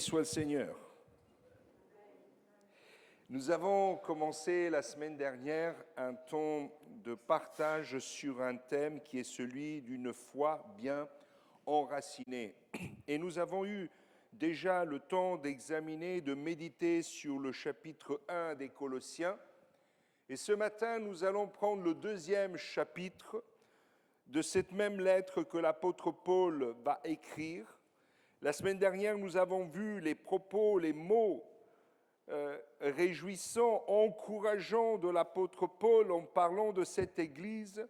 soit le Seigneur. Nous avons commencé la semaine dernière un temps de partage sur un thème qui est celui d'une foi bien enracinée. Et nous avons eu déjà le temps d'examiner, de méditer sur le chapitre 1 des Colossiens. Et ce matin, nous allons prendre le deuxième chapitre de cette même lettre que l'apôtre Paul va écrire. La semaine dernière, nous avons vu les propos, les mots réjouissants, encourageants de l'apôtre Paul en parlant de cette Église.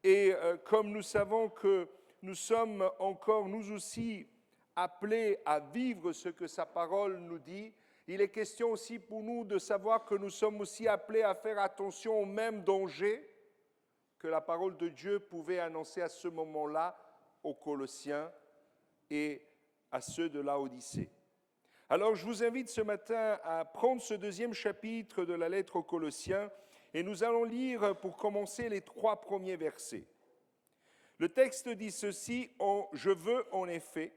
Et comme nous savons que nous sommes encore, nous aussi, appelés à vivre ce que sa parole nous dit, il est question aussi pour nous de savoir que nous sommes aussi appelés à faire attention aux mêmes dangers que la parole de Dieu pouvait annoncer à ce moment-là aux Colossiens et à ceux de Laodicée. Alors je vous invite ce matin à prendre ce deuxième chapitre de la lettre aux Colossiens et nous allons lire pour commencer les 3 premiers versets. Le texte dit ceci, « Je veux en effet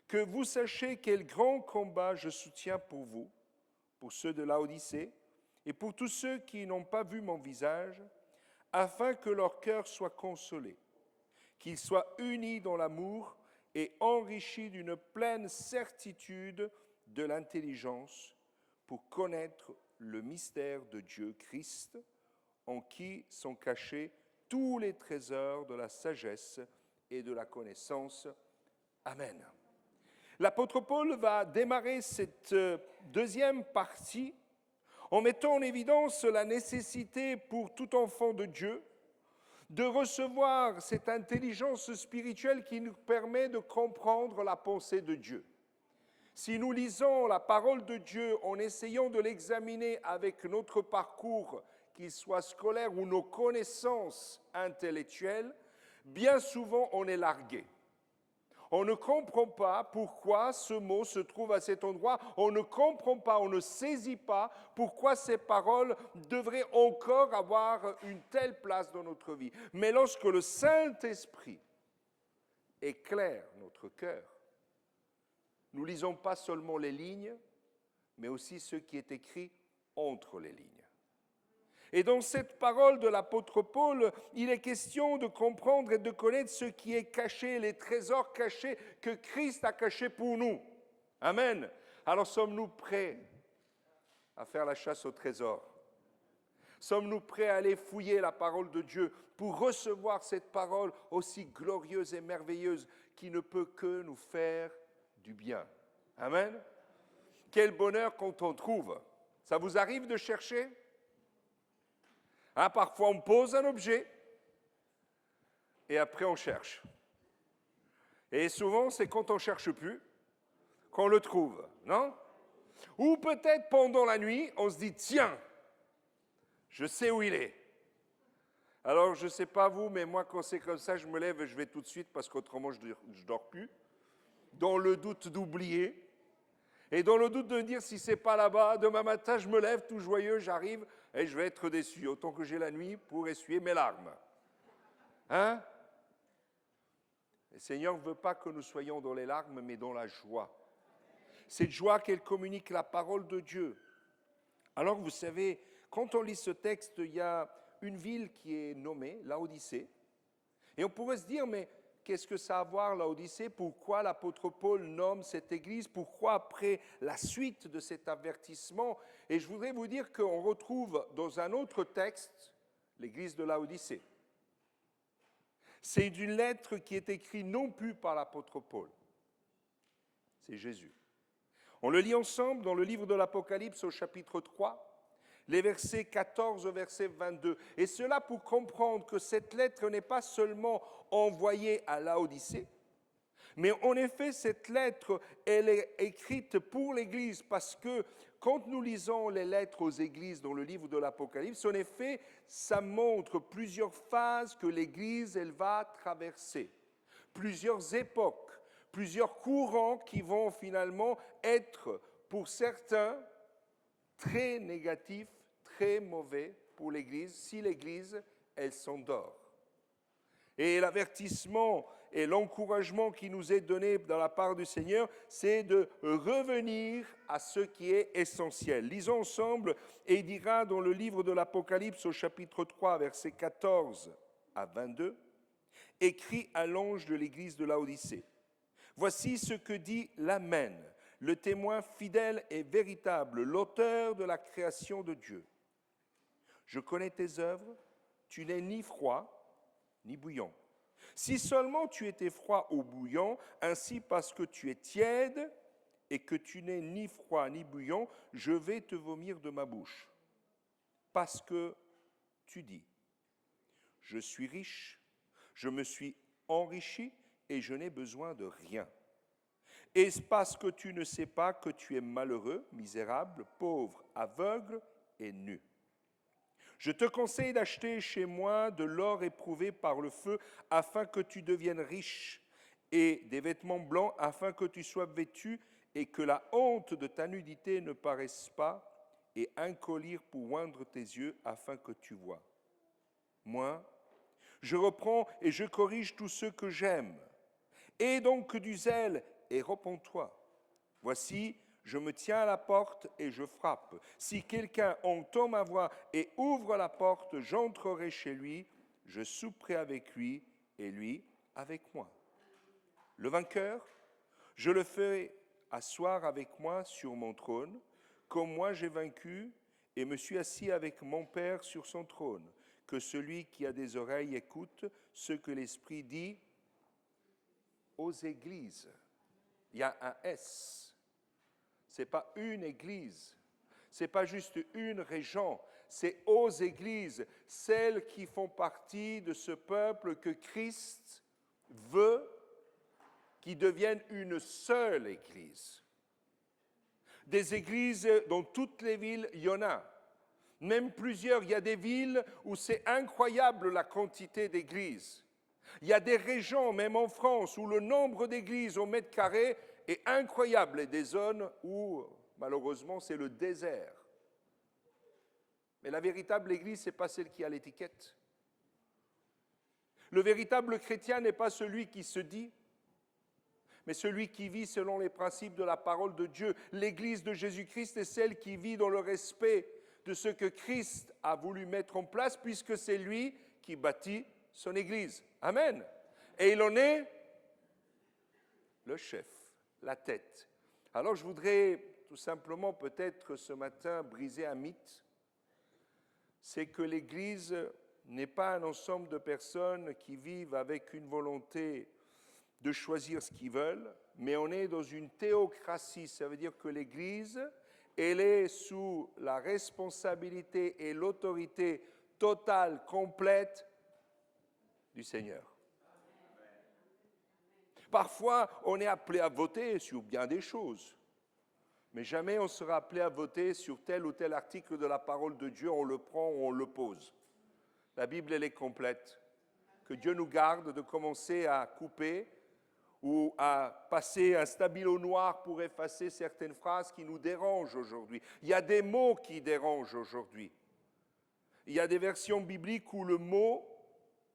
que vous sachiez quel grand combat je soutiens pour vous, pour ceux de Laodicée et pour tous ceux qui n'ont pas vu mon visage, afin que leur cœur soit consolé, qu'ils soient unis dans l'amour et enrichis d'une pleine certitude de l'intelligence pour connaître le mystère de Dieu Christ, en qui sont cachés tous les trésors de la sagesse et de la connaissance. Amen. » L'apôtre Paul va démarrer cette deuxième partie en mettant en évidence la nécessité pour tout enfant de Dieu de recevoir cette intelligence spirituelle qui nous permet de comprendre la pensée de Dieu. Si nous lisons la parole de Dieu en essayant de l'examiner avec notre parcours, qu'il soit scolaire ou nos connaissances intellectuelles, bien souvent on est largué. On ne comprend pas pourquoi ce mot se trouve à cet endroit. On ne comprend pas, on ne saisit pas pourquoi ces paroles devraient encore avoir une telle place dans notre vie. Mais lorsque le Saint-Esprit éclaire notre cœur, nous ne lisons pas seulement les lignes, mais aussi ce qui est écrit entre les lignes. Et dans cette parole de l'apôtre Paul, il est question de comprendre et de connaître ce qui est caché, les trésors cachés que Christ a cachés pour nous. Amen. Alors sommes-nous prêts à faire la chasse au trésor? Sommes-nous prêts à aller fouiller la parole de Dieu pour recevoir cette parole aussi glorieuse et merveilleuse qui ne peut que nous faire du bien? Amen. Quel bonheur quand on trouve. Ça vous arrive de chercher? Parfois, on pose un objet et après, on cherche. Et souvent, c'est quand on ne cherche plus qu'on le trouve, non? Ou peut-être pendant la nuit, on se dit, tiens, je sais où il est. Alors, je ne sais pas vous, mais moi, quand c'est comme ça, je me lève et je vais tout de suite parce qu'autrement, je ne dors plus. Dans le doute d'oublier. Et dans le doute de dire, si ce n'est pas là-bas, demain matin, je me lève tout joyeux, j'arrive et je vais être déçu, autant que j'ai la nuit pour essuyer mes larmes. Hein? Le Seigneur ne veut pas que nous soyons dans les larmes, mais dans la joie. Cette joie qu'elle communique la parole de Dieu. Alors, vous savez, quand on lit ce texte, il y a une ville qui est nommée Laodicée. Et on pourrait se dire, mais qu'est-ce que ça a à voir, Laodicée? Pourquoi l'apôtre Paul nomme cette église? Pourquoi après la suite de cet avertissement? Et je voudrais vous dire qu'on retrouve dans un autre texte l'église de Laodicée. C'est une lettre qui est écrite non plus par l'apôtre Paul. C'est Jésus. On le lit ensemble dans le livre de l'Apocalypse au chapitre 3. Les versets 14 au verset 22. Et cela pour comprendre que cette lettre n'est pas seulement envoyée à Laodicée, mais en effet, cette lettre, elle est écrite pour l'Église parce que quand nous lisons les lettres aux églises dans le livre de l'Apocalypse, en effet, ça montre plusieurs phases que l'Église, elle va traverser, plusieurs époques, plusieurs courants qui vont finalement être, pour certains, très négatif, très mauvais pour l'Église, si l'Église, elle s'endort. Et l'avertissement et l'encouragement qui nous est donné de la part du Seigneur, c'est de revenir à ce qui est essentiel. Lisons ensemble, et il dira dans le livre de l'Apocalypse au chapitre 3, versets 14 à 22, « Écrit à l'ange de l'église de Laodicée. Voici ce que dit l'Amen, le témoin fidèle et véritable, l'auteur de la création de Dieu. Je connais tes œuvres, tu n'es ni froid ni bouillant. Si seulement tu étais froid ou bouillant, ainsi parce que tu es tiède et que tu n'es ni froid ni bouillant, je vais te vomir de ma bouche. Parce que tu dis, je suis riche, je me suis enrichi et je n'ai besoin de rien. Et parce que tu ne sais pas que tu es malheureux, misérable, pauvre, aveugle et nu. Je te conseille d'acheter chez moi de l'or éprouvé par le feu afin que tu deviennes riche et des vêtements blancs afin que tu sois vêtu et que la honte de ta nudité ne paraisse pas et un collier pour oindre tes yeux afin que tu vois. Moi, je reprends et je corrige tous ceux que j'aime. Aie donc du zèle et repens-toi. Voici, je me tiens à la porte et je frappe. Si quelqu'un entend ma voix et ouvre la porte, j'entrerai chez lui, je souperai avec lui et lui avec moi. Le vainqueur, je le ferai asseoir avec moi sur mon trône, comme moi j'ai vaincu et me suis assis avec mon Père sur son trône. Que celui qui a des oreilles écoute ce que l'Esprit dit aux églises. Il y a un S. Ce n'est pas une église, ce n'est pas juste une région, c'est aux églises, celles qui font partie de ce peuple que Christ veut qui deviennent une seule église. Des églises dans toutes les villes, il y en a. Même plusieurs, il y a des villes où c'est incroyable la quantité d'églises. Il y a des régions, même en France, où le nombre d'églises au mètre carré est incroyable et des zones où, malheureusement, c'est le désert. Mais la véritable église, ce n'est pas celle qui a l'étiquette. Le véritable chrétien n'est pas celui qui se dit, mais celui qui vit selon les principes de la parole de Dieu. L'église de Jésus-Christ est celle qui vit dans le respect de ce que Christ a voulu mettre en place, puisque c'est lui qui bâtit son église. Amen. Et il en est le chef, la tête. Alors je voudrais tout simplement peut-être ce matin briser un mythe. C'est que l'Église n'est pas un ensemble de personnes qui vivent avec une volonté de choisir ce qu'ils veulent, mais on est dans une théocratie. Ça veut dire que l'Église, elle est sous la responsabilité et l'autorité totale, complète du Seigneur. Parfois, on est appelé à voter sur bien des choses, mais jamais on sera appelé à voter sur tel ou tel article de la parole de Dieu, on le prend ou on le pose. La Bible, elle est complète. Que Dieu nous garde de commencer à couper ou à passer un stabilo noir pour effacer certaines phrases qui nous dérangent aujourd'hui. Il y a des mots qui dérangent aujourd'hui. Il y a des versions bibliques où le mot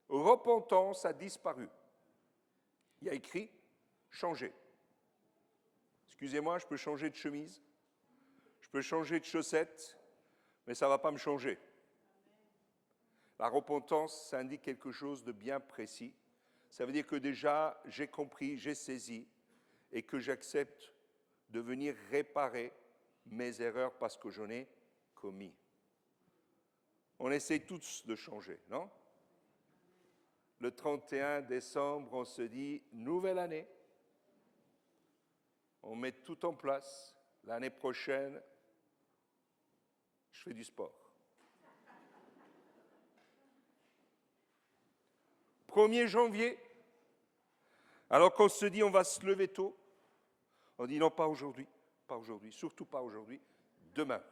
repentance a disparu. Il y a écrit « changer ». Excusez-moi, je peux changer de chemise, je peux changer de chaussettes, mais ça ne va pas me changer. La repentance, ça indique quelque chose de bien précis. Ça veut dire que déjà, j'ai compris, j'ai saisi, et que j'accepte de venir réparer mes erreurs parce que j'en ai commis. On essaie tous de changer, non ? Le 31 décembre, on se dit « nouvelle année ». On met tout en place. L'année prochaine, je fais du sport. 1er janvier, alors qu'on se dit on va se lever tôt, on dit non, pas aujourd'hui, surtout pas aujourd'hui, demain.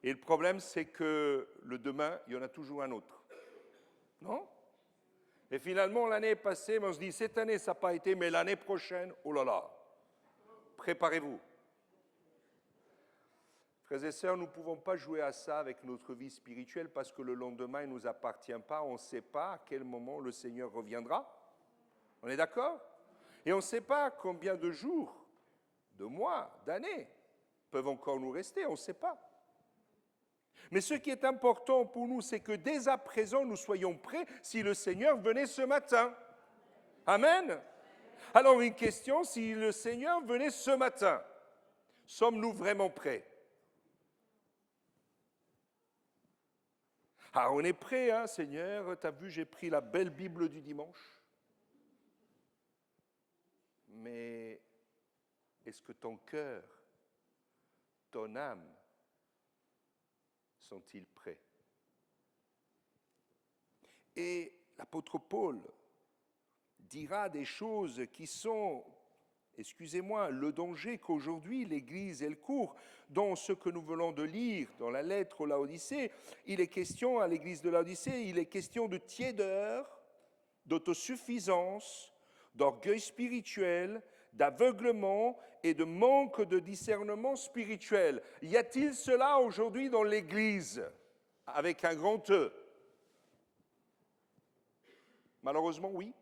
Et le problème, c'est que le demain, il y en a toujours un autre. Non ? Et finalement, l'année est passée, mais on se dit, cette année, ça n'a pas été, mais l'année prochaine, oh là là, préparez-vous. Frères et sœurs, nous ne pouvons pas jouer à ça avec notre vie spirituelle parce que le lendemain ne nous appartient pas. On ne sait pas à quel moment le Seigneur reviendra. On est d'accord? Et on ne sait pas combien de jours, de mois, d'années peuvent encore nous rester. On ne sait pas. Mais ce qui est important pour nous, c'est que dès à présent, nous soyons prêts si le Seigneur venait ce matin. Amen. Alors une question, si le Seigneur venait ce matin, sommes-nous vraiment prêts? Ah, on est prêt, hein, Seigneur, t'as vu, j'ai pris la belle Bible du dimanche. Mais est-ce que ton cœur, ton âme, sont-ils prêts? Et l'apôtre Paul dira des choses qui sont, excusez-moi, le danger qu'aujourd'hui l'Église, elle court. Dans ce que nous venons de lire, dans la lettre aux Laodicées, il est question, à l'Église de Laodicée, il est question de tiédeur, d'autosuffisance, d'orgueil spirituel, d'aveuglement et de manque de discernement spirituel. Y a-t-il cela aujourd'hui dans l'Église, avec un grand E? Malheureusement, oui.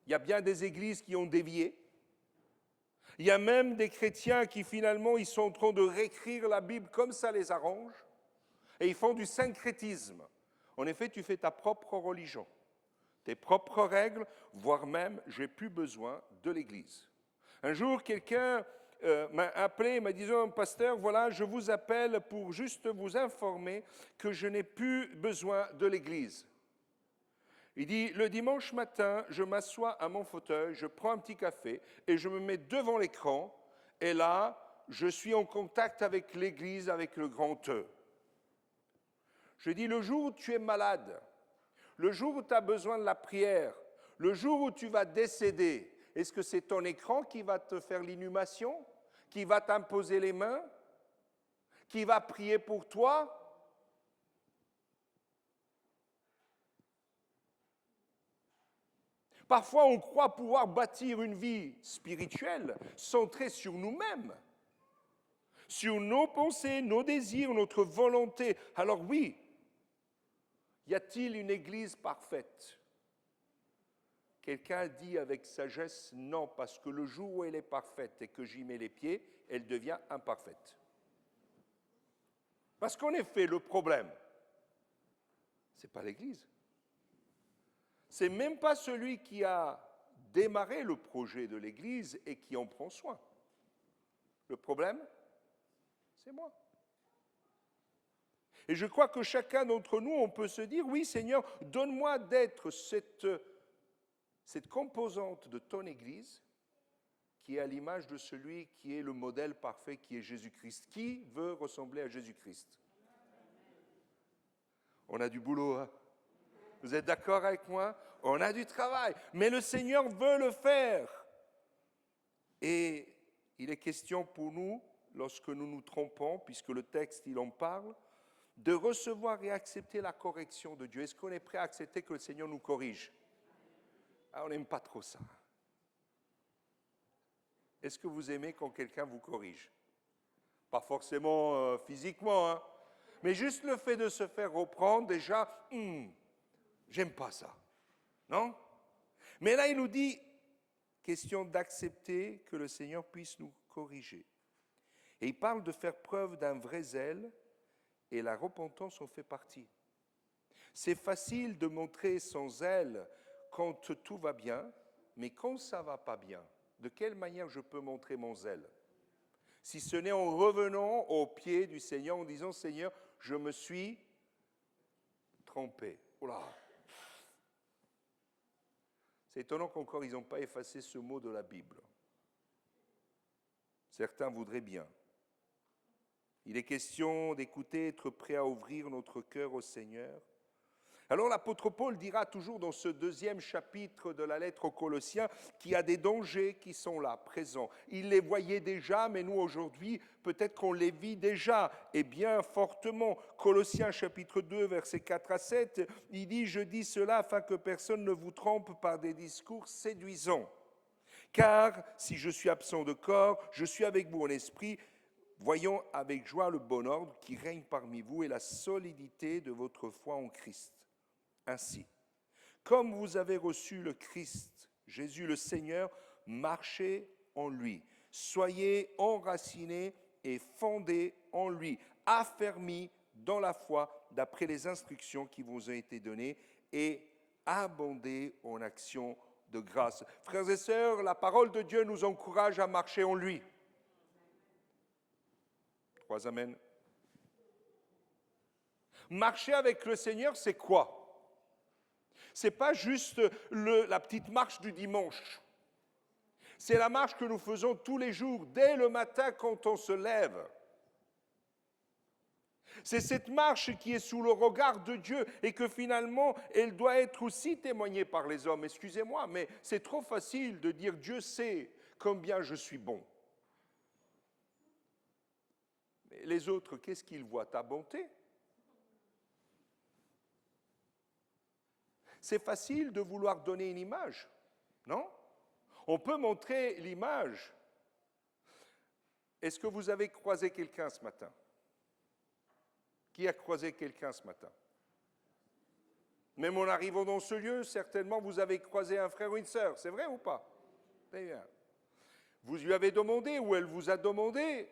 Il y a bien des églises qui ont dévié. Il y a même des chrétiens qui finalement, ils sont en train de réécrire la Bible comme ça les arrange. Et ils font du syncrétisme. En effet, tu fais ta propre religion, tes propres règles, voire même, j'ai plus besoin de l'église. Un jour, quelqu'un m'a appelé, m'a dit, pasteur, voilà, je vous appelle pour juste vous informer que je n'ai plus besoin de l'église. Il dit, le dimanche matin, je m'assois à mon fauteuil, je prends un petit café et je me mets devant l'écran. Et là, je suis en contact avec l'Église, avec le grand E. Je dis, le jour où tu es malade, le jour où tu as besoin de la prière, le jour où tu vas décéder, est-ce que c'est ton écran qui va te faire l'inhumation, qui va t'imposer les mains, qui va prier pour toi? Parfois, on croit pouvoir bâtir une vie spirituelle centrée sur nous-mêmes, sur nos pensées, nos désirs, notre volonté. Alors oui, y a-t-il une église parfaite? Quelqu'un dit avec sagesse, non, parce que le jour où elle est parfaite et que j'y mets les pieds, elle devient imparfaite. Parce qu'en effet, le problème, ce n'est pas l'église. Ce n'est même pas celui qui a démarré le projet de l'Église et qui en prend soin. Le problème, c'est moi. Et je crois que chacun d'entre nous, on peut se dire, oui Seigneur, donne-moi d'être cette composante de ton Église qui est à l'image de celui qui est le modèle parfait, qui est Jésus-Christ. Qui veut ressembler à Jésus-Christ? On a du boulot, hein? Vous êtes d'accord avec moi? On a du travail, mais le Seigneur veut le faire. Et il est question pour nous, lorsque nous nous trompons, puisque le texte, il en parle, de recevoir et accepter la correction de Dieu. Est-ce qu'on est prêt à accepter que le Seigneur nous corrige? Ah, on n'aime pas trop ça. Est-ce que vous aimez quand quelqu'un vous corrige? Pas forcément physiquement, hein, mais juste le fait de se faire reprendre, déjà, j'aime pas ça. Non? Mais là, il nous dit, question d'accepter que le Seigneur puisse nous corriger. Et il parle de faire preuve d'un vrai zèle, et la repentance en fait partie. C'est facile de montrer son zèle quand tout va bien, mais quand ça ne va pas bien, de quelle manière je peux montrer mon zèle? Si ce n'est en revenant au pied du Seigneur, en disant, Seigneur, je me suis trompé. Oula. C'est étonnant qu'encore ils n'ont pas effacé ce mot de la Bible. Certains voudraient bien. Il est question d'écouter, être prêt à ouvrir notre cœur au Seigneur. Alors l'apôtre Paul dira toujours dans ce 2e chapitre de la lettre aux Colossiens qu'il y a des dangers qui sont là, présents. Il les voyait déjà, mais nous aujourd'hui, peut-être qu'on les vit déjà, et bien fortement. Colossiens chapitre 2, versets 4 à 7, il dit « Je dis cela afin que personne ne vous trompe par des discours séduisants. Car si je suis absent de corps, je suis avec vous en esprit, Voyons avec joie le bon ordre qui règne parmi vous et la solidité de votre foi en Christ. Ainsi, comme vous avez reçu le Christ, Jésus le Seigneur, marchez en lui. Soyez enracinés et fondés en lui, affermis dans la foi d'après les instructions qui vous ont été données et abondez en actions de grâce. Frères et sœurs, la parole de Dieu nous encourage à marcher en lui. 3 amen. Marcher avec le Seigneur, c'est quoi? C'est pas juste la petite marche du dimanche. C'est la marche que nous faisons tous les jours, dès le matin quand on se lève. C'est cette marche qui est sous le regard de Dieu et que finalement, elle doit être aussi témoignée par les hommes. Excusez-moi, mais c'est trop facile de dire Dieu sait combien je suis bon. Mais les autres, qu'est-ce qu'ils voient? Ta bonté? C'est facile de vouloir donner une image, non? On peut montrer l'image. Est-ce que vous avez croisé quelqu'un ce matin? Qui a croisé quelqu'un ce matin? Même en arrivant dans ce lieu, certainement vous avez croisé un frère ou une sœur, c'est vrai ou pas? Très bien. Vous lui avez demandé ou elle vous a demandé,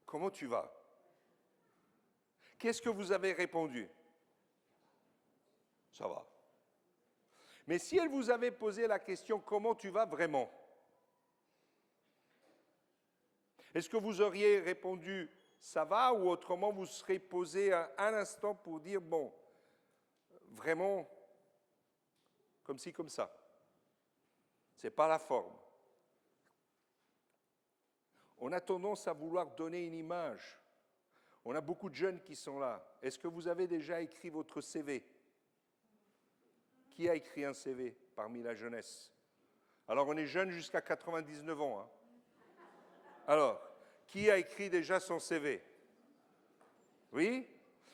comment tu vas? Qu'est-ce que vous avez répondu? Ça va. Mais si elle vous avait posé la question, comment tu vas vraiment? Est-ce que vous auriez répondu, ça va, ou autrement vous serez posé un instant pour dire, bon, vraiment, comme ci, comme ça. Ce n'est pas la forme. On a tendance à vouloir donner une image. On a beaucoup de jeunes qui sont là. Est-ce que vous avez déjà écrit votre CV? Qui a écrit un CV parmi la jeunesse? Alors, on est jeune jusqu'à 99 ans. Hein. Alors, qui a écrit déjà son CV? Oui?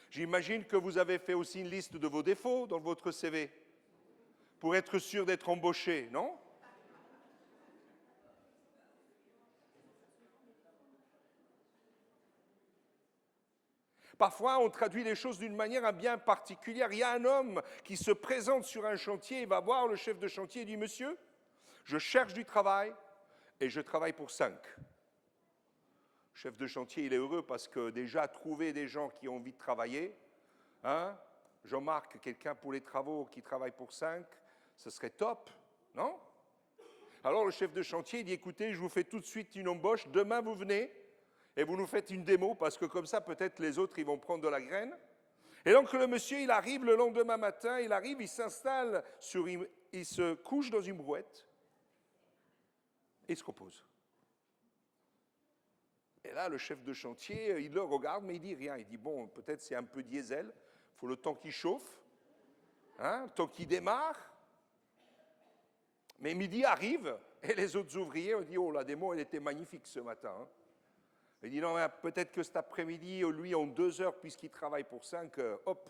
J'imagine que vous avez fait aussi une liste de vos défauts dans votre CV pour être sûr d'être embauché, non? Parfois, on traduit les choses d'une manière bien particulière. Il y a un homme qui se présente sur un chantier, il va voir le chef de chantier et dit « Monsieur, je cherche du travail et je travaille pour 5. » Le chef de chantier, il est heureux parce que déjà, trouver des gens qui ont envie de travailler, hein, Jean-Marc, quelqu'un pour les travaux qui travaille pour 5, ce serait top, non? Alors le chef de chantier dit « Écoutez, je vous fais tout de suite une embauche, demain vous venez. » Et vous nous faites une démo, parce que comme ça, peut-être les autres, ils vont prendre de la graine. Et donc, le monsieur, il arrive le lendemain matin, il s'installe, il se couche dans une brouette, et il se repose. Et là, le chef de chantier, il le regarde, mais il dit rien. Il dit, bon, peut-être c'est un peu diesel, il faut le temps qu'il chauffe, hein, le temps qu'il démarre. Mais midi arrive, et les autres ouvriers ont dit, oh, la démo, elle était magnifique ce matin, hein. Il dit non, peut-être que cet après-midi, lui, en 2 heures, puisqu'il travaille pour 5, hop.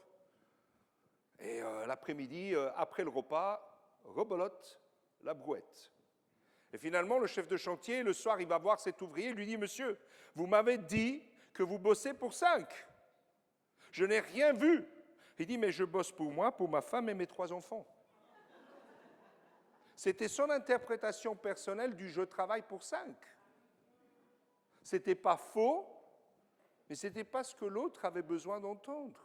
Et l'après-midi, après le repas, rebolote la brouette. Et finalement, le chef de chantier, le soir, il va voir cet ouvrier et lui dit, monsieur, vous m'avez dit que vous bossez pour 5. Je n'ai rien vu. Il dit, mais je bosse pour moi, pour ma femme et mes 3 enfants. C'était son interprétation personnelle du « je travaille pour 5 ». Ce n'était pas faux, mais ce n'était pas ce que l'autre avait besoin d'entendre.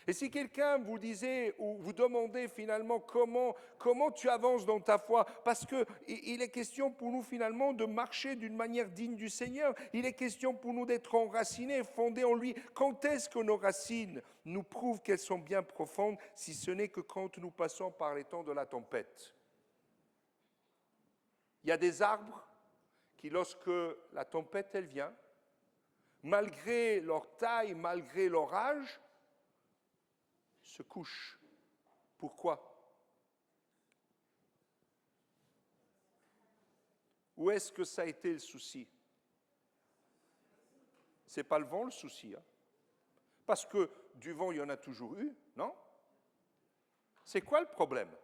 Et si quelqu'un vous disait ou vous demandait finalement comment tu avances dans ta foi, parce qu'il est question pour nous finalement de marcher d'une manière digne du Seigneur, il est question pour nous d'être enracinés, fondés en lui. Quand est-ce que nos racines nous prouvent qu'elles sont bien profondes, si ce n'est que quand nous passons par les temps de la tempête? Il y a des arbres qui, lorsque la tempête, elle vient, malgré leur taille, malgré leur âge, se couchent. Pourquoi? Où est-ce que ça a été le souci? Ce n'est pas le vent le souci. Hein? Parce que du vent, il y en a toujours eu, non? C'est quoi le problème?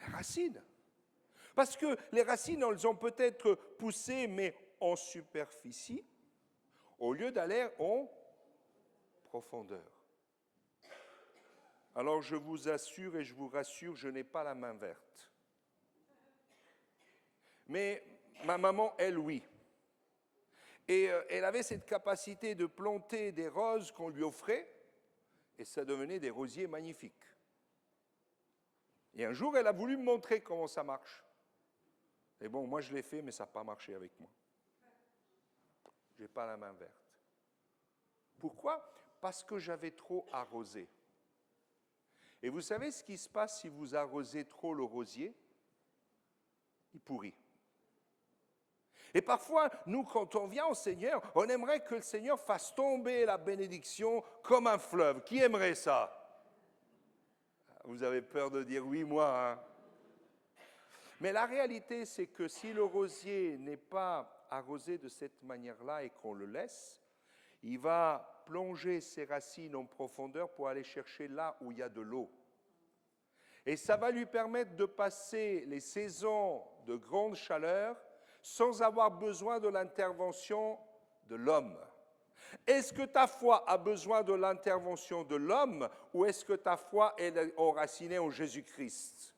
Les racines. Parce que les racines, elles ont peut-être poussé, mais en superficie au lieu d'aller en profondeur. Alors je vous assure et je vous rassure, je n'ai pas la main verte. Mais ma maman, elle, oui. Et elle avait cette capacité de planter des roses qu'on lui offrait, et ça devenait des rosiers magnifiques. Et un jour, elle a voulu me montrer comment ça marche. Et bon, moi je l'ai fait, mais ça n'a pas marché avec moi. Je n'ai pas la main verte. Pourquoi? Parce que j'avais trop arrosé. Et vous savez ce qui se passe si vous arrosez trop le rosier? Il pourrit. Et parfois, nous, quand on vient au Seigneur, on aimerait que le Seigneur fasse tomber la bénédiction comme un fleuve. Qui aimerait ça? Vous avez peur de dire oui, moi, hein? Mais la réalité, c'est que si le rosier n'est pas arrosé de cette manière-là et qu'on le laisse, il va plonger ses racines en profondeur pour aller chercher là où il y a de l'eau. Et ça va lui permettre de passer les saisons de grande chaleur sans avoir besoin de l'intervention de l'homme. Est-ce que ta foi a besoin de l'intervention de l'homme ou est-ce que ta foi est enracinée en Jésus-Christ?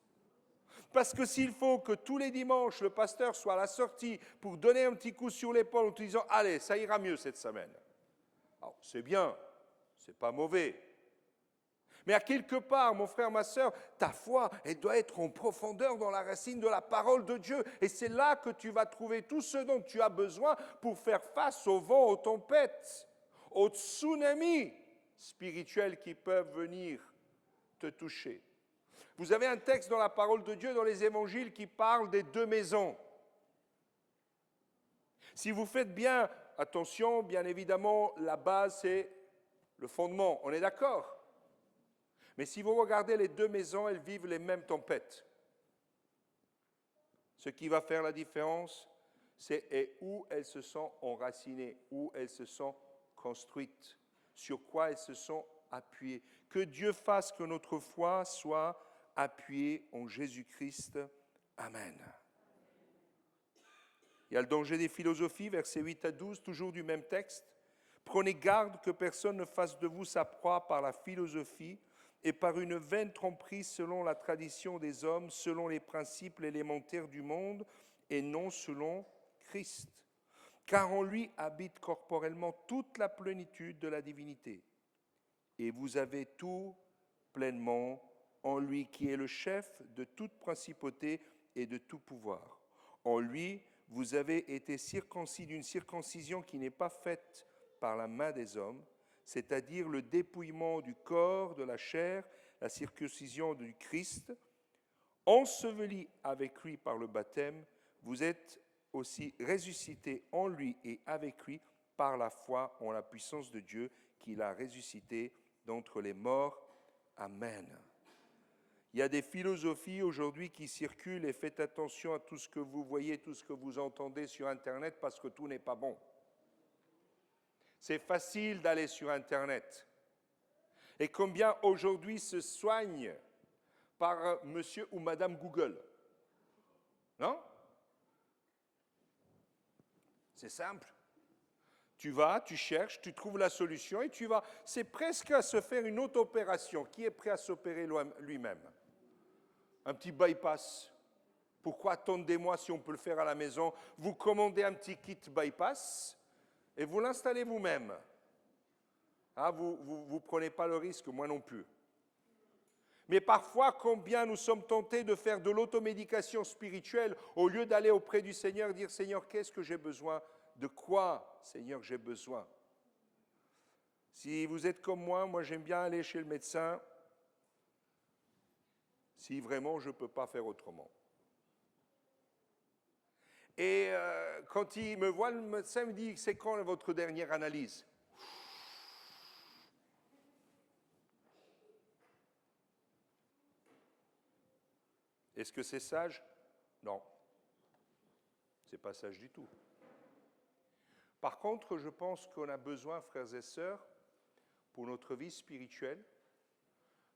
Parce que s'il faut que tous les dimanches, le pasteur soit à la sortie pour donner un petit coup sur l'épaule en te disant « Allez, ça ira mieux cette semaine », alors c'est bien, c'est pas mauvais. Mais à quelque part, mon frère, ma sœur, ta foi, elle doit être en profondeur dans la racine de la parole de Dieu. Et c'est là que tu vas trouver tout ce dont tu as besoin pour faire face aux vents, aux tempêtes, aux tsunamis spirituels qui peuvent venir te toucher. Vous avez un texte dans la parole de Dieu, dans les évangiles, qui parle des 2 maisons. Si vous faites bien attention, bien évidemment, la base, c'est le fondement. On est d'accord? Mais si vous regardez les 2 maisons, elles vivent les mêmes tempêtes. Ce qui va faire la différence, c'est où elles se sont enracinées, où elles se sont construites, sur quoi elles se sont appuyées. Que Dieu fasse que notre foi soit appuyée en Jésus-Christ. Amen. Il y a le danger des philosophies, versets 8 à 12, toujours du même texte. Prenez garde que personne ne fasse de vous sa proie par la philosophie et par une vaine tromperie selon la tradition des hommes, selon les principes élémentaires du monde et non selon Christ. Car en lui habite corporellement toute la plénitude de la divinité. Et vous avez tout pleinement en lui qui est le chef de toute principauté et de tout pouvoir. En lui, vous avez été circoncis d'une circoncision qui n'est pas faite par la main des hommes, c'est-à-dire le dépouillement du corps, de la chair, la circoncision du Christ. Enseveli avec lui par le baptême, vous êtes aussi ressuscités en lui et avec lui par la foi en la puissance de Dieu qui l'a ressuscité d'entre les morts. Amen. Il y a des philosophies aujourd'hui qui circulent et faites attention à tout ce que vous voyez, tout ce que vous entendez sur Internet parce que tout n'est pas bon. C'est facile d'aller sur Internet. Et combien aujourd'hui se soignent par monsieur ou madame Google? Non? C'est simple. Tu vas, tu cherches, tu trouves la solution et tu vas. C'est presque à se faire une auto-opération. Qui est prêt à s'opérer lui-même? Un petit bypass. Pourquoi attendre des mois si on peut le faire à la maison? Vous commandez un petit kit bypass et vous l'installez vous-même. Ah, vous prenez pas le risque, moi non plus. Mais parfois, combien nous sommes tentés de faire de l'automédication spirituelle au lieu d'aller auprès du Seigneur et dire « Seigneur, qu'est-ce que j'ai besoin? De quoi, Seigneur, j'ai besoin ?» Si vous êtes comme moi j'aime bien aller chez le médecin si vraiment je ne peux pas faire autrement. Et quand il me voit, le médecin me dit « C'est quand votre dernière analyse ?» Est-ce que c'est sage? Non. Ce n'est pas sage du tout. Par contre, je pense qu'on a besoin, frères et sœurs, pour notre vie spirituelle,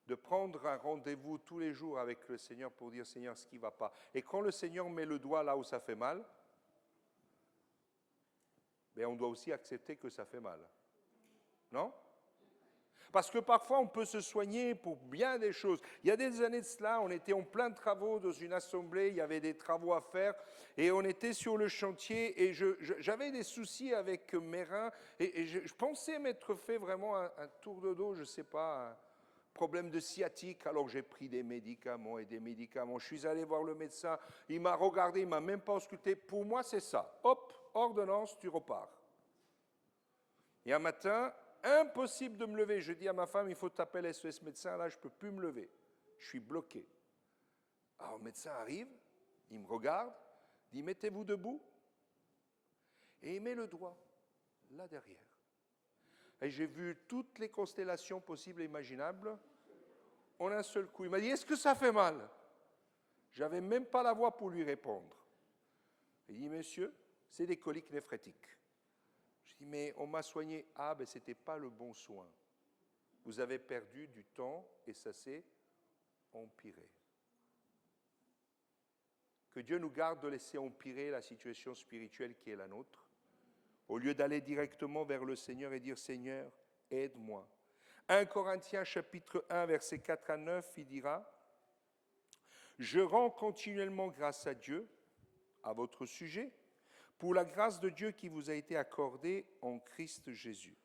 de prendre un rendez-vous tous les jours avec le Seigneur pour dire « Seigneur, ce qui ne va pas ». Et quand le Seigneur met le doigt là où ça fait mal, mais on doit aussi accepter que ça fait mal. Non? Parce que parfois, on peut se soigner pour bien des choses. Il y a des années de cela, on était en plein de travaux dans une assemblée, il y avait des travaux à faire, et on était sur le chantier, et j'avais des soucis avec mes reins, et je pensais m'être fait vraiment un tour de dos, je ne sais pas, un problème de sciatique, alors j'ai pris des médicaments et des médicaments. Je suis allé voir le médecin, il m'a regardé, il ne m'a même pas ausculté. Pour moi, c'est ça. Hop, ordonnance, tu repars. Et un matin, impossible de me lever. Je dis à ma femme, il faut t'appeler SOS médecin, là je ne peux plus me lever. Je suis bloqué. Alors le médecin arrive, il me regarde, dit mettez-vous debout, et il met le doigt là derrière. Et j'ai vu toutes les constellations possibles et imaginables en un seul coup. Il m'a dit, est-ce que ça fait mal? Je n'avais même pas la voix pour lui répondre. Il dit, monsieur, c'est des coliques néphrétiques. Je dis, mais on m'a soigné. Ah, ben ce n'était pas le bon soin. Vous avez perdu du temps et ça s'est empiré. Que Dieu nous garde de laisser empirer la situation spirituelle qui est la nôtre, au lieu d'aller directement vers le Seigneur et dire, Seigneur, aide-moi. 1 Corinthiens chapitre 1, versets 4 à 9, il dira, je rends continuellement grâce à Dieu, à votre sujet, pour la grâce de Dieu qui vous a été accordée en Christ Jésus.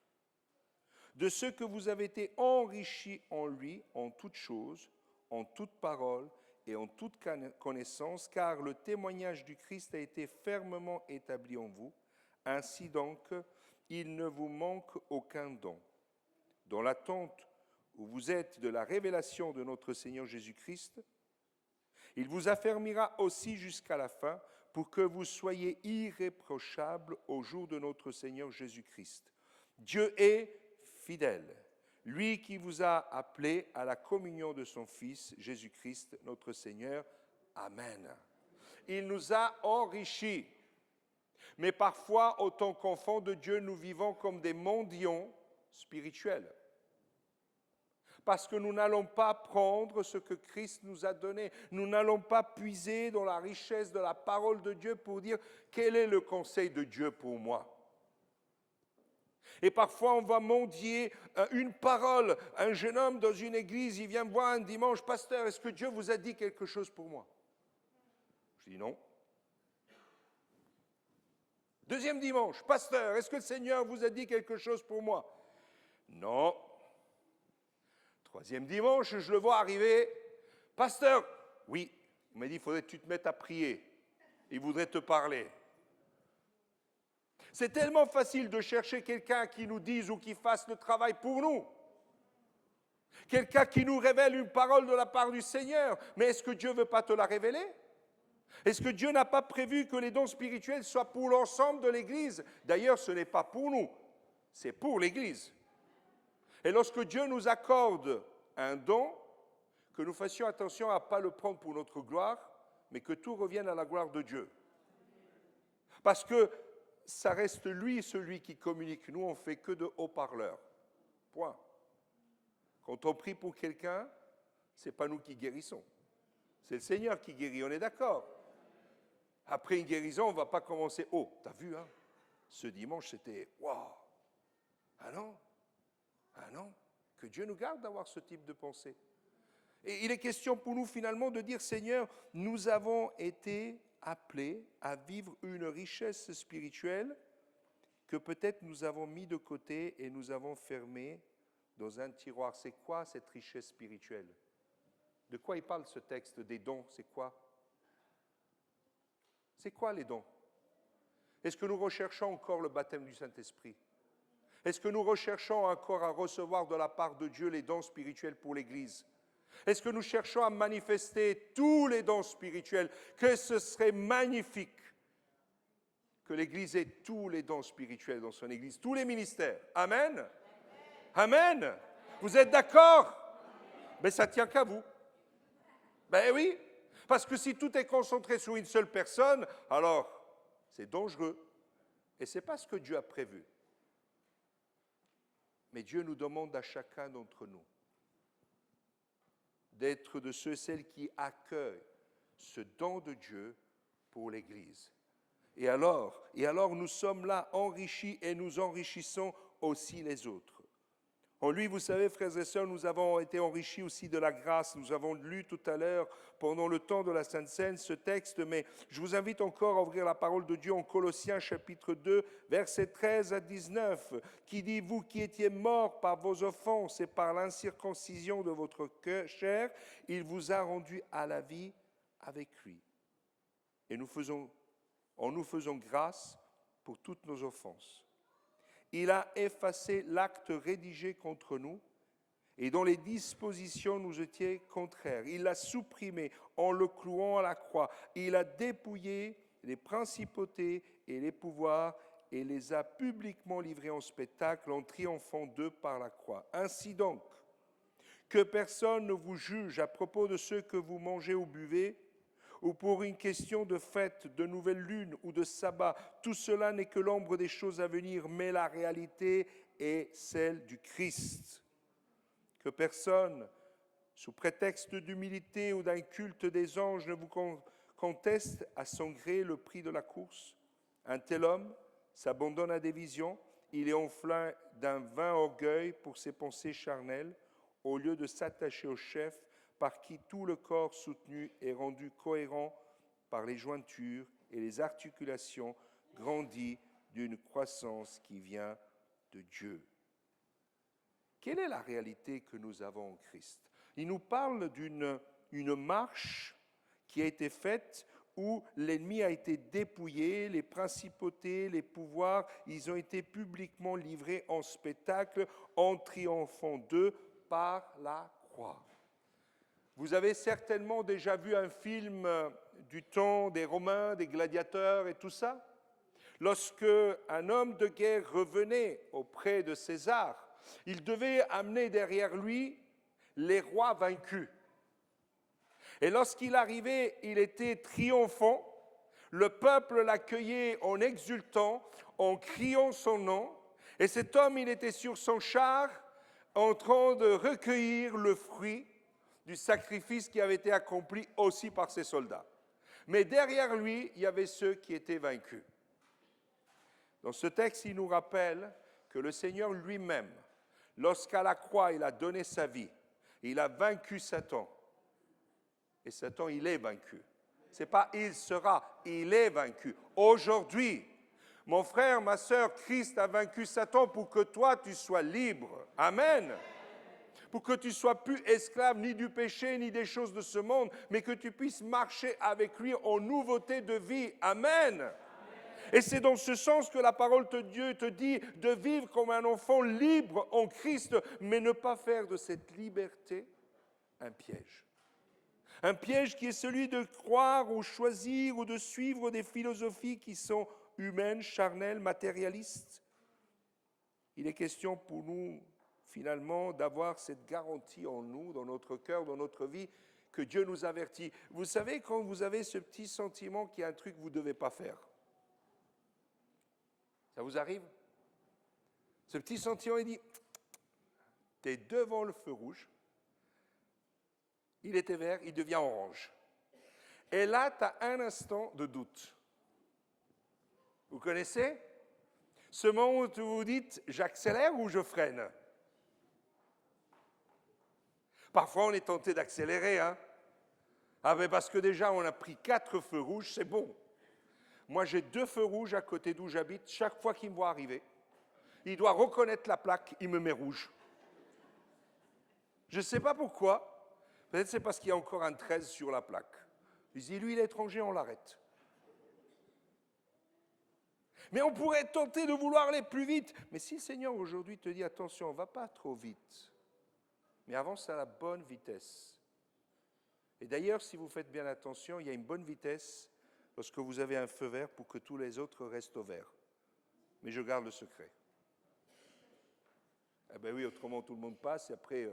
De ce que vous avez été enrichis en lui, en toutes choses, en toute parole et en toute connaissance, car le témoignage du Christ a été fermement établi en vous. Ainsi donc, il ne vous manque aucun don. Dans l'attente où vous êtes de la révélation de notre Seigneur Jésus-Christ, il vous affermira aussi jusqu'à la fin pour que vous soyez irréprochables au jour de notre Seigneur Jésus-Christ. Dieu est fidèle, lui qui vous a appelés à la communion de son Fils, Jésus-Christ, notre Seigneur. Amen. Il nous a enrichis. Mais parfois, en tant qu'enfants de Dieu, nous vivons comme des mendiants spirituels. Parce que nous n'allons pas prendre ce que Christ nous a donné. Nous n'allons pas puiser dans la richesse de la parole de Dieu pour dire quel est le conseil de Dieu pour moi. Et parfois, on va mendier une parole. Un jeune homme dans une église, il vient me voir un dimanche, pasteur, est-ce que Dieu vous a dit quelque chose pour moi? Je dis non. Deuxième dimanche, pasteur, est-ce que le Seigneur vous a dit quelque chose pour moi? Non. Troisième dimanche, je le vois arriver. Pasteur, oui, il m'a dit, il faudrait que tu te mettes à prier. Il voudrait te parler. C'est tellement facile de chercher quelqu'un qui nous dise ou qui fasse le travail pour nous. Quelqu'un qui nous révèle une parole de la part du Seigneur. Mais est-ce que Dieu ne veut pas te la révéler? Est-ce que Dieu n'a pas prévu que les dons spirituels soient pour l'ensemble de l'Église? D'ailleurs, ce n'est pas pour nous, c'est pour l'Église. Et lorsque Dieu nous accorde un don, que nous fassions attention à ne pas le prendre pour notre gloire, mais que tout revienne à la gloire de Dieu. Parce que ça reste lui, celui qui communique. Nous, on ne fait que de haut-parleurs. Point. Quand on prie pour quelqu'un, ce n'est pas nous qui guérissons. C'est le Seigneur qui guérit, on est d'accord? Après une guérison, on ne va pas commencer, oh, t'as vu, hein? Ce dimanche, c'était, waouh! Ah non? Ah non? Que Dieu nous garde d'avoir ce type de pensée. Et il est question pour nous finalement de dire, Seigneur, nous avons été appelés à vivre une richesse spirituelle que peut-être nous avons mis de côté et nous avons fermé dans un tiroir. C'est quoi cette richesse spirituelle? De quoi il parle ce texte des dons? C'est quoi? C'est quoi les dons? Est-ce que nous recherchons encore le baptême du Saint-Esprit? Est-ce que nous recherchons encore à recevoir de la part de Dieu les dons spirituels pour l'Église? Est-ce que nous cherchons à manifester tous les dons spirituels? Que ce serait magnifique que l'Église ait tous les dons spirituels dans son Église, tous les ministères. Amen? Amen? Amen. Vous êtes d'accord? Mais ça ne tient qu'à vous. Ben oui, parce que si tout est concentré sur une seule personne, alors c'est dangereux. Et ce n'est pas ce que Dieu a prévu. Mais Dieu nous demande à chacun d'entre nous d'être de ceux et celles qui accueillent ce don de Dieu pour l'Église. Et alors nous sommes là enrichis et nous enrichissons aussi les autres. En lui, vous savez, frères et sœurs, nous avons été enrichis aussi de la grâce. Nous avons lu tout à l'heure, pendant le temps de la Sainte Seine, ce texte, mais je vous invite encore à ouvrir la parole de Dieu en Colossiens chapitre 2, versets 13 à 19, qui dit « Vous qui étiez morts par vos offenses et par l'incirconcision de votre chair, il vous a rendus à la vie avec lui. Et en nous faisant grâce pour toutes nos offenses. Il a effacé l'acte rédigé contre nous et dont les dispositions nous étaient contraires. Il l'a supprimé en le clouant à la croix. Il a dépouillé les principautés et les pouvoirs et les a publiquement livrés en spectacle en triomphant d'eux par la croix. Ainsi donc, que personne ne vous juge à propos de ce que vous mangez ou buvez, ou pour une question de fête, de nouvelle lune ou de sabbat. Tout cela n'est que l'ombre des choses à venir, mais la réalité est celle du Christ. Que personne, sous prétexte d'humilité ou d'un culte des anges, ne vous conteste à son gré le prix de la course. Un tel homme s'abandonne à des visions, il est enflammé d'un vain orgueil pour ses pensées charnelles, au lieu de s'attacher au chef, par qui tout le corps soutenu est rendu cohérent par les jointures et les articulations, grandit d'une croissance qui vient de Dieu. Quelle est la réalité que nous avons en Christ? Il nous parle d'une marche qui a été faite où l'ennemi a été dépouillé, les principautés, les pouvoirs, ils ont été publiquement livrés en spectacle, en triomphant d'eux par la croix. Vous avez certainement déjà vu un film du temps des Romains, des gladiateurs et tout ça. Lorsque un homme de guerre revenait auprès de César, il devait amener derrière lui les rois vaincus. Et lorsqu'il arrivait, il était triomphant. Le peuple l'accueillait en exultant, en criant son nom. Et cet homme, il était sur son char en train de recueillir le fruit du sacrifice qui avait été accompli aussi par ses soldats. Mais derrière lui, il y avait ceux qui étaient vaincus. Dans ce texte, il nous rappelle que le Seigneur lui-même, lorsqu'à la croix, il a donné sa vie, il a vaincu Satan. Et Satan, il est vaincu. Ce n'est pas « il sera », il est vaincu. Aujourd'hui, mon frère, ma sœur, Christ a vaincu Satan pour que toi, tu sois libre. Amen. Pour que tu ne sois plus esclave ni du péché, ni des choses de ce monde, mais que tu puisses marcher avec lui en nouveauté de vie. Amen. Et c'est dans ce sens que la parole de Dieu te dit de vivre comme un enfant libre en Christ, mais ne pas faire de cette liberté un piège. Un piège qui est celui de croire ou choisir ou de suivre des philosophies qui sont humaines, charnelles, matérialistes. Il est question pour nous, finalement, d'avoir cette garantie en nous, dans notre cœur, dans notre vie, que Dieu nous avertit. Vous savez, quand vous avez ce petit sentiment qu'il y a un truc que vous ne devez pas faire, ça vous arrive? Ce petit sentiment, il dit, tu es devant le feu rouge, il était vert, il devient orange. Et là, tu as un instant de doute. Vous connaissez? Ce moment où vous vous dites, j'accélère ou je freine? Parfois, on est tenté d'accélérer. Ah, mais parce que déjà, on a pris 4 feux rouges, c'est bon. Moi, j'ai 2 feux rouges à côté d'où j'habite. Chaque fois qu'il me voit arriver, il doit reconnaître la plaque, il me met rouge. Je ne sais pas pourquoi. Peut-être c'est parce qu'il y a encore un 13 sur la plaque. Il dit, lui, il est étranger, on l'arrête. Mais on pourrait être tenté de vouloir aller plus vite. Mais si le Seigneur aujourd'hui te dit, attention, on ne va pas trop vite, mais avance à la bonne vitesse. Et d'ailleurs, si vous faites bien attention, il y a une bonne vitesse lorsque vous avez un feu vert pour que tous les autres restent au vert. Mais je garde le secret. Eh bien oui, autrement tout le monde passe et après...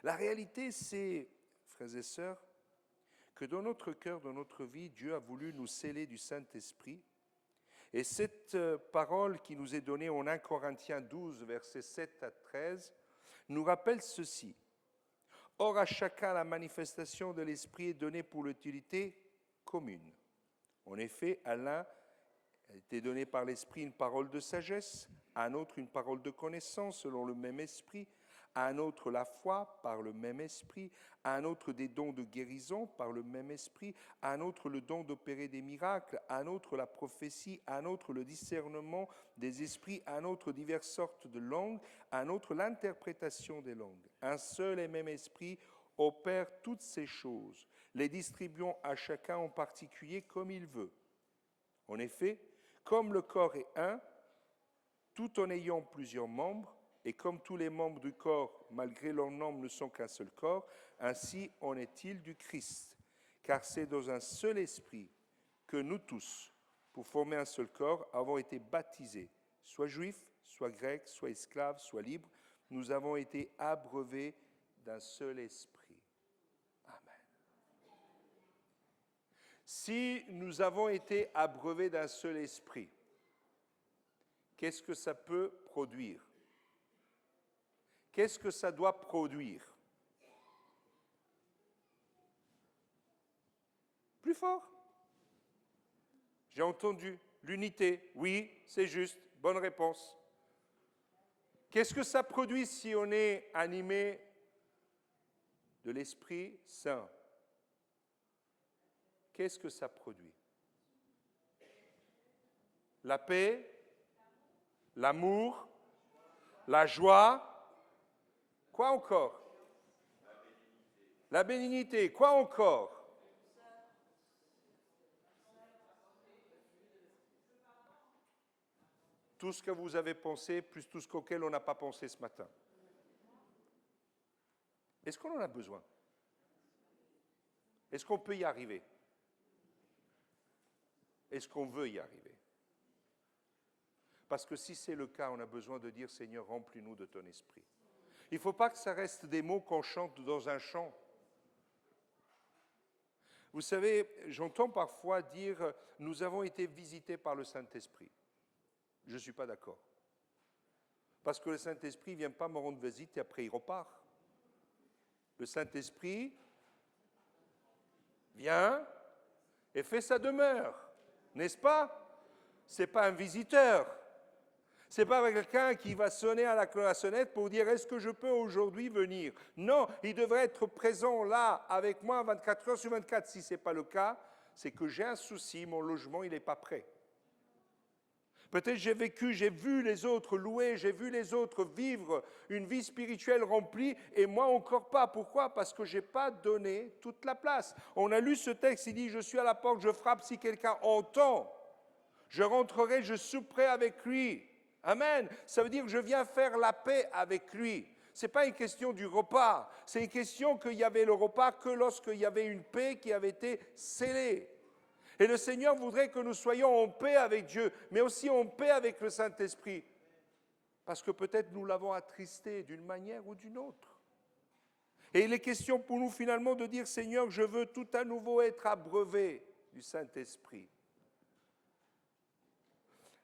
La réalité, c'est, frères et sœurs, que dans notre cœur, dans notre vie, Dieu a voulu nous sceller du Saint-Esprit. Et cette parole qui nous est donnée en 1 Corinthiens 12, versets 7 à 13, nous rappelle ceci. Or, à chacun, la manifestation de l'Esprit est donnée pour l'utilité commune. En effet, à l'un a été donné par l'Esprit une parole de sagesse, à un autre une parole de connaissance selon le même Esprit, à un autre la foi par le même Esprit, à un autre des dons de guérison par le même Esprit, à un autre le don d'opérer des miracles, à un autre la prophétie, à un autre le discernement des esprits, à un autre diverses sortes de langues, à un autre l'interprétation des langues. Un seul et même Esprit opère toutes ces choses, les distribuant à chacun en particulier comme il veut. En effet, comme le corps est un, tout en ayant plusieurs membres, et comme tous les membres du corps, malgré leur nombre, ne sont qu'un seul corps, ainsi en est-il du Christ. Car c'est dans un seul esprit que nous tous, pour former un seul corps, avons été baptisés, soit juifs, soit grecs, soit esclaves, soit libres. Nous avons été abreuvés d'un seul esprit. Amen. Si nous avons été abreuvés d'un seul esprit, qu'est-ce que ça peut produire? Qu'est-ce que ça doit produire? Plus fort. J'ai entendu l'unité. Oui, c'est juste. Bonne réponse. Qu'est-ce que ça produit si on est animé de l'Esprit Saint? Qu'est-ce que ça produit? La paix, l'amour, la joie. Quoi encore? La bénignité. Quoi encore? Tout ce que vous avez pensé, plus tout ce qu'auquel on n'a pas pensé ce matin. Est-ce qu'on en a besoin? Est-ce qu'on peut y arriver? Est-ce qu'on veut y arriver? Parce que si c'est le cas, on a besoin de dire, Seigneur, remplis-nous de ton esprit. Il ne faut pas que ça reste des mots qu'on chante dans un chant. Vous savez, j'entends parfois dire, nous avons été visités par le Saint-Esprit. Je ne suis pas d'accord. Parce que le Saint-Esprit ne vient pas me rendre visite et après il repart. Le Saint-Esprit vient et fait sa demeure, n'est-ce pas? Ce n'est pas un visiteur. Ce n'est pas quelqu'un qui va sonner à la sonnette pour dire « Est-ce que je peux aujourd'hui venir ?» Non, il devrait être présent là avec moi 24 heures sur 24. Si ce n'est pas le cas, c'est que j'ai un souci, mon logement, il n'est pas prêt. Peut-être j'ai vu les autres louer, j'ai vu les autres vivre une vie spirituelle remplie et moi encore pas. Pourquoi? Parce que je n'ai pas donné toute la place. On a lu ce texte, il dit « Je suis à la porte, je frappe, si quelqu'un entend, je rentrerai, je souperai avec lui. » Amen. Ça veut dire que je viens faire la paix avec lui. Ce n'est pas une question du repas, c'est une question qu'il y avait le repas que lorsqu'il y avait une paix qui avait été scellée. Et le Seigneur voudrait que nous soyons en paix avec Dieu, mais aussi en paix avec le Saint-Esprit. Parce que peut-être nous l'avons attristé d'une manière ou d'une autre. Et il est question pour nous finalement de dire, Seigneur, je veux tout à nouveau être abreuvé du Saint-Esprit.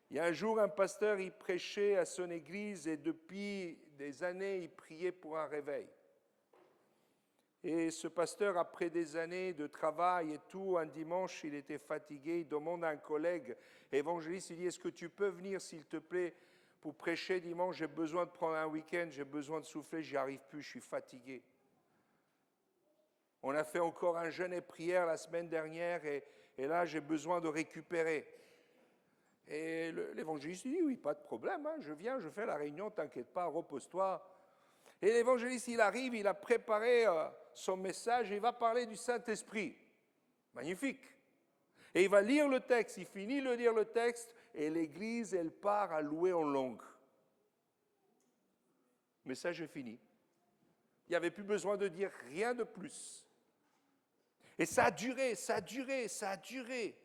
Il y a un jour, un pasteur, il prêchait à son église et depuis des années, il priait pour un réveil. Et ce pasteur, après des années de travail et tout, un dimanche, il était fatigué, il demande à un collègue évangéliste, il dit « Est-ce que tu peux venir, s'il te plaît, pour prêcher dimanche? J'ai besoin de prendre un week-end, j'ai besoin de souffler, j'y arrive plus, je suis fatigué. » On a fait encore un jeûne et prière la semaine dernière et là, j'ai besoin de récupérer. Et l'évangéliste dit « Oui, pas de problème, hein, je viens, je fais la réunion, t'inquiète pas, repose-toi. » Et l'évangéliste, il arrive, il a préparé son message et il va parler du Saint-Esprit. Magnifique. Et il va lire le texte, il finit de lire le texte et l'église, elle part à louer en langue. Message est fini. Il n'y avait plus besoin de dire rien de plus. Et ça a duré, ça a duré, ça a duré.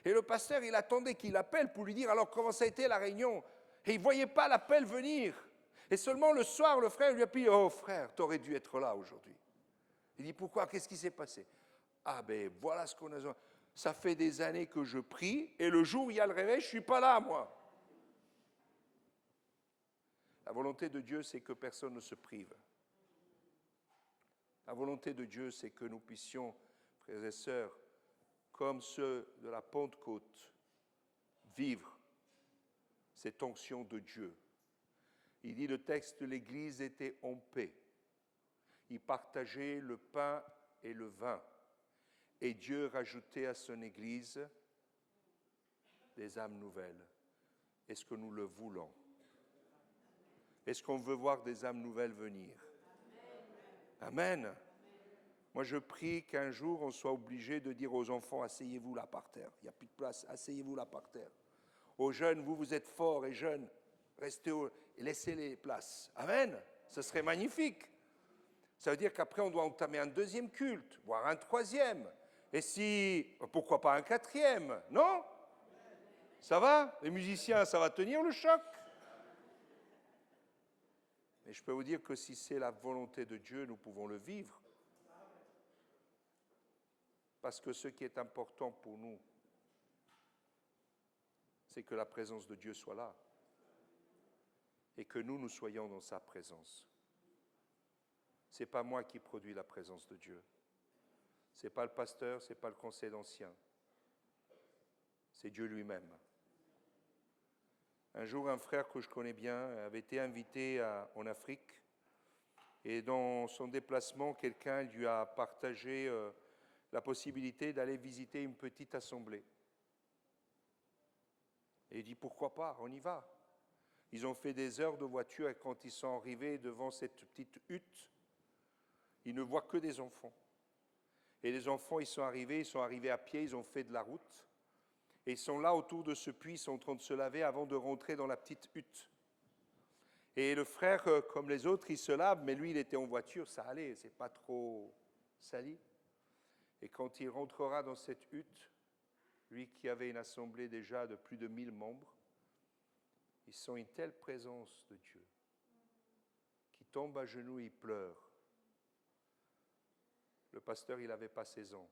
Et le pasteur, il attendait qu'il appelle pour lui dire alors comment ça a été la réunion. Et il ne voyait pas l'appel venir. Et seulement le soir, le frère lui a dit « Oh frère, tu aurais dû être là aujourd'hui. » Il dit « Pourquoi? Qu'est-ce qui s'est passé ?» Ah ben voilà ce qu'on a. Ça fait des années que je prie et le jour où il y a le réveil, je ne suis pas là moi. La volonté de Dieu, c'est que personne ne se prive. La volonté de Dieu, c'est que nous puissions, frères et sœurs, comme ceux de la Pentecôte, vivre cette onction de Dieu. Il dit le texte, l'Église était en paix. Il partageait le pain et le vin. Et Dieu rajoutait à son Église des âmes nouvelles. Est-ce que nous le voulons? Est-ce qu'on veut voir des âmes nouvelles venir? Amen. Moi, je prie qu'un jour, on soit obligé de dire aux enfants, asseyez-vous là par terre. Il n'y a plus de place, asseyez-vous là par terre. Aux jeunes, vous êtes forts et jeunes, restez et laissez les places. Amen. Ce serait magnifique. Ça veut dire qu'après, on doit entamer un deuxième culte, voire un troisième. Et si, pourquoi pas un quatrième? Non? Ça va? Les musiciens, ça va tenir le choc? Mais je peux vous dire que si c'est la volonté de Dieu, nous pouvons le vivre. Parce que ce qui est important pour nous, c'est que la présence de Dieu soit là. Et que nous soyons dans sa présence. Ce n'est pas moi qui produis la présence de Dieu. Ce n'est pas le pasteur, ce n'est pas le conseil d'anciens. C'est Dieu lui-même. Un jour, un frère que je connais bien avait été invité en Afrique. Et dans son déplacement, quelqu'un lui a partagé la possibilité d'aller visiter une petite assemblée. Et il dit, pourquoi pas, on y va. Ils ont fait des heures de voiture et quand ils sont arrivés devant cette petite hutte, ils ne voient que des enfants. Et les enfants, ils sont arrivés à pied, ils ont fait de la route. Et ils sont là autour de ce puits, ils sont en train de se laver avant de rentrer dans la petite hutte. Et le frère, comme les autres, il se lave, mais lui, il était en voiture, ça allait, c'est pas trop sali. Et quand il rentrera dans cette hutte, lui qui avait une assemblée déjà de plus de 1000 membres, ils sont une telle présence de Dieu, qui tombe à genoux et il pleure. Le pasteur, il n'avait pas 16 ans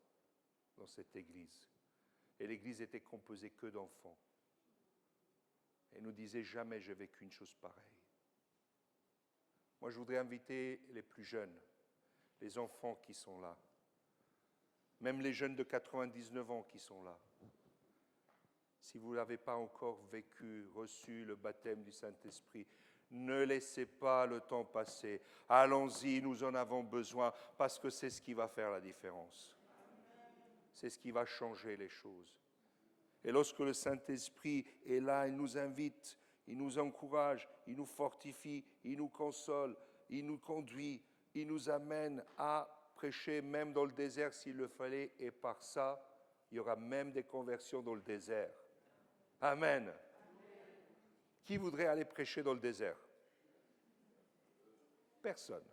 dans cette église. Et l'église était composée que d'enfants. Et nous disait jamais j'ai vécu une chose pareille. Moi, je voudrais inviter les plus jeunes, les enfants qui sont là, même les jeunes de 99 ans qui sont là. Si vous n'avez pas encore vécu, reçu le baptême du Saint-Esprit, ne laissez pas le temps passer. Allons-y, nous en avons besoin, parce que c'est ce qui va faire la différence. C'est ce qui va changer les choses. Et lorsque le Saint-Esprit est là, il nous invite, il nous encourage, il nous fortifie, il nous console, il nous conduit, il nous amène à prêcher même dans le désert s'il le fallait, et par ça, il y aura même des conversions dans le désert. Amen. Amen. Qui voudrait aller prêcher dans le désert? Personne.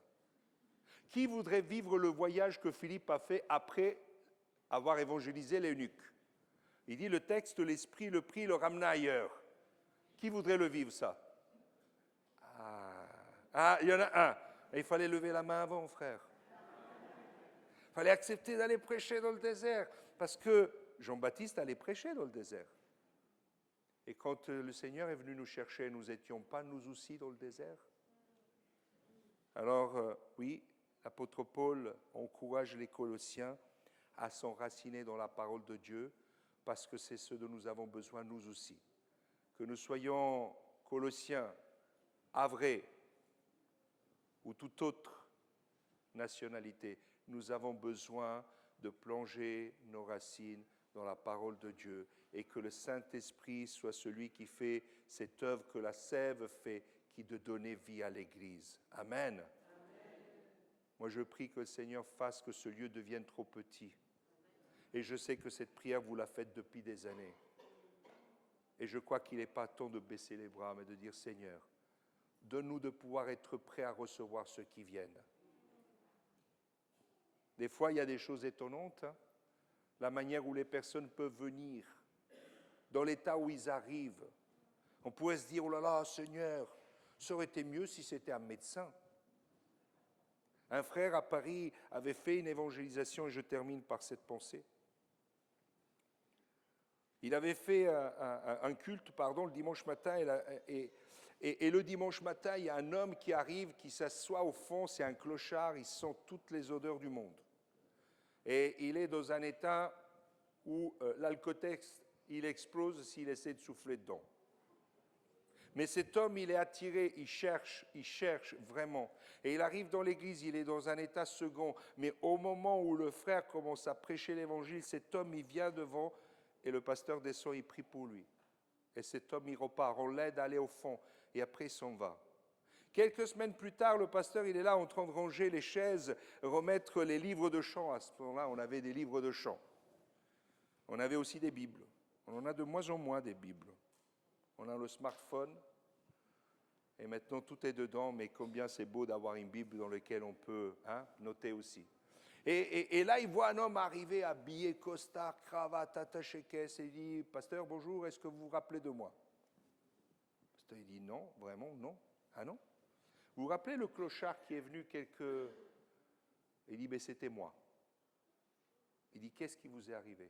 Qui voudrait vivre le voyage que Philippe a fait après avoir évangélisé l'eunuque? Il dit le texte, l'Esprit le prit, le ramena ailleurs. Qui voudrait le vivre, ça? Il y en a un. Et il fallait lever la main avant, frère. Il fallait accepter d'aller prêcher dans le désert. Parce que Jean-Baptiste allait prêcher dans le désert. Et quand le Seigneur est venu nous chercher, nous n'étions pas nous aussi dans le désert? Alors, oui, l'apôtre Paul encourage les Colossiens à s'enraciner dans la parole de Dieu, parce que c'est ce dont nous avons besoin nous aussi. Que nous soyons Colossiens, Havrais ou toute autre nationalité, nous avons besoin de plonger nos racines dans la parole de Dieu et que le Saint-Esprit soit celui qui fait cette œuvre que la sève fait, qui de donner vie à l'Église. Amen. Amen. Moi, je prie que le Seigneur fasse que ce lieu devienne trop petit. Et je sais que cette prière, vous la faites depuis des années. Et je crois qu'il n'est pas temps de baisser les bras, mais de dire, Seigneur, donne-nous de pouvoir être prêts à recevoir ceux qui viennent. Des fois, il y a des choses étonnantes, hein. La manière où les personnes peuvent venir, dans l'état où ils arrivent. On pourrait se dire, oh là là, Seigneur, ça aurait été mieux si c'était un médecin. Un frère à Paris avait fait une évangélisation, et je termine par cette pensée. Il avait fait un culte, le dimanche matin, et le dimanche matin, il y a un homme qui arrive, qui s'assoit au fond, c'est un clochard, il sent toutes les odeurs du monde. Et il est dans un état où l'alcotex, il explose s'il essaie de souffler dedans. Mais cet homme, il est attiré, il cherche vraiment. Et il arrive dans l'église, il est dans un état second. Mais au moment où le frère commence à prêcher l'évangile, cet homme, il vient devant et le pasteur descend, il prie pour lui. Et cet homme, il repart, on l'aide à aller au fond et après il s'en va. Quelques semaines plus tard, le pasteur, il est là en train de ranger les chaises, remettre les livres de chant. À ce moment-là, on avait des livres de chant. On avait aussi des Bibles. On en a de moins en moins des Bibles. On a le smartphone, et maintenant tout est dedans, mais combien c'est beau d'avoir une Bible dans laquelle on peut noter aussi. Et là, il voit un homme arriver habillé, costard, cravate, attaché caisse, et il dit, « Pasteur, bonjour, est-ce que vous vous rappelez de moi ?» Le pasteur, il dit, « Non, vraiment, non. » « Ah non ?» « Vous vous rappelez le clochard qui est venu quelques... » Il dit, « Ben c'était moi. » Il dit, « Qu'est-ce qui vous est arrivé ?»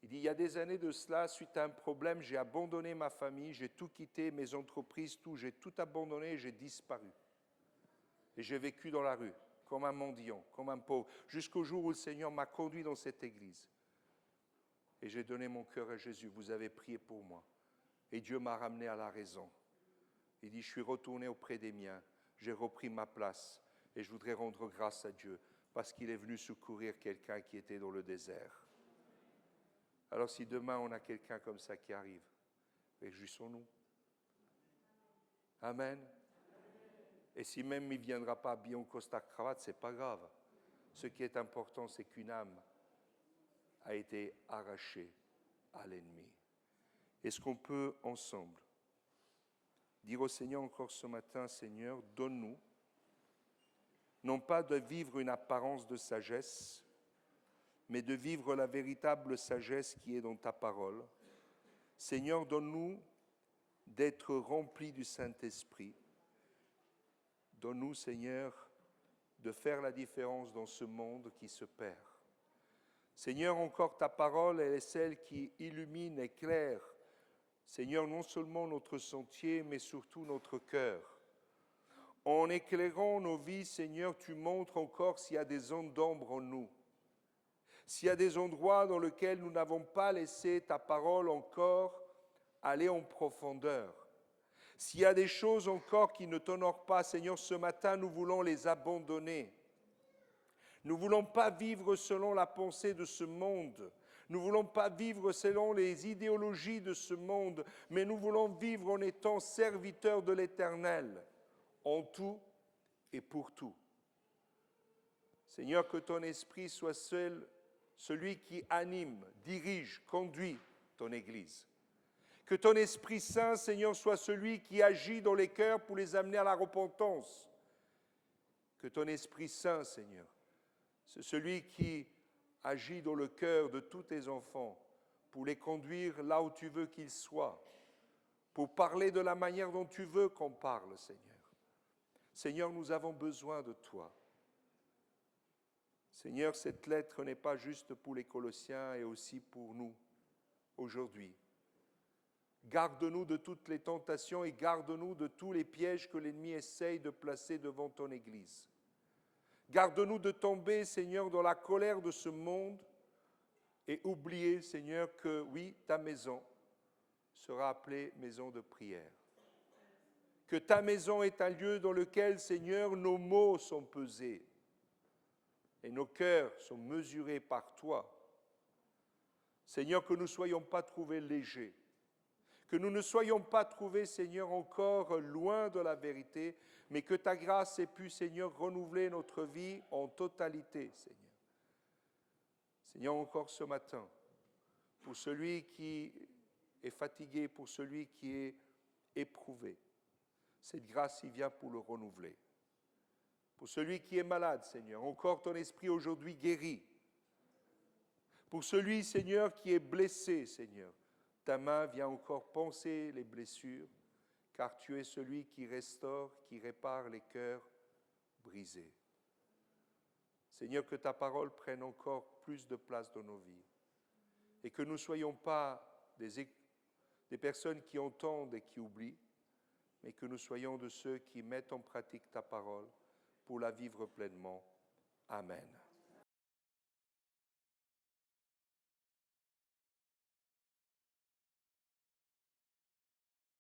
Il dit, « Il y a des années de cela, suite à un problème, j'ai abandonné ma famille, j'ai tout quitté, mes entreprises, tout, j'ai tout abandonné et j'ai disparu. Et j'ai vécu dans la rue, comme un mendiant, comme un pauvre, jusqu'au jour où le Seigneur m'a conduit dans cette église. Et j'ai donné mon cœur à Jésus, vous avez prié pour moi. Et Dieu m'a ramené à la raison. Il dit, je suis retourné auprès des miens, j'ai repris ma place et je voudrais rendre grâce à Dieu parce qu'il est venu secourir quelqu'un qui était dans le désert. » Alors si demain on a quelqu'un comme ça qui arrive, réjouissons-nous. Amen. Et si même il ne viendra pas habillé en costard cravate, ce n'est pas grave. Ce qui est important, c'est qu'une âme a été arrachée à l'ennemi. Est-ce qu'on peut ensemble dire au Seigneur encore ce matin, Seigneur, donne-nous, non pas de vivre une apparence de sagesse, mais de vivre la véritable sagesse qui est dans ta parole. Seigneur, donne-nous d'être remplis du Saint-Esprit. Donne-nous, Seigneur, de faire la différence dans ce monde qui se perd. Seigneur, encore ta parole, elle est celle qui illumine, éclaire, Seigneur, non seulement notre sentier, mais surtout notre cœur. En éclairant nos vies, Seigneur, tu montres encore s'il y a des zones d'ombre en nous. S'il y a des endroits dans lesquels nous n'avons pas laissé ta parole encore aller en profondeur. S'il y a des choses encore qui ne t'honorent pas, Seigneur, ce matin, nous voulons les abandonner. Nous ne voulons pas vivre selon la pensée de ce monde. Nous ne voulons pas vivre selon les idéologies de ce monde, mais nous voulons vivre en étant serviteurs de l'Éternel, en tout et pour tout. Seigneur, que ton esprit soit celui qui anime, dirige, conduit ton Église. Que ton Esprit Saint, Seigneur, soit celui qui agit dans les cœurs pour les amener à la repentance. Que ton Esprit Saint, Seigneur, c'est celui qui agit dans le cœur de tous tes enfants pour les conduire là où tu veux qu'ils soient, pour parler de la manière dont tu veux qu'on parle, Seigneur. Seigneur, nous avons besoin de toi. Seigneur, cette lettre n'est pas juste pour les Colossiens et aussi pour nous aujourd'hui. Garde-nous de toutes les tentations et garde-nous de tous les pièges que l'ennemi essaye de placer devant ton Église. Garde-nous de tomber, Seigneur, dans la colère de ce monde et oublier, Seigneur, que oui, ta maison sera appelée maison de prière. Que ta maison est un lieu dans lequel, Seigneur, nos mots sont pesés et nos cœurs sont mesurés par toi. Seigneur, que nous ne soyons pas trouvés légers, que nous ne soyons pas trouvés, Seigneur, encore loin de la vérité, mais que ta grâce ait pu, Seigneur, renouveler notre vie en totalité, Seigneur. Seigneur, encore ce matin, pour celui qui est fatigué, pour celui qui est éprouvé, cette grâce y vient pour le renouveler. Pour celui qui est malade, Seigneur, encore ton esprit aujourd'hui guérit. Pour celui, Seigneur, qui est blessé, Seigneur, ta main vient encore panser les blessures, car tu es celui qui restaure, qui répare les cœurs brisés. Seigneur, que ta parole prenne encore plus de place dans nos vies et que nous ne soyons pas des personnes qui entendent et qui oublient, mais que nous soyons de ceux qui mettent en pratique ta parole pour la vivre pleinement. Amen.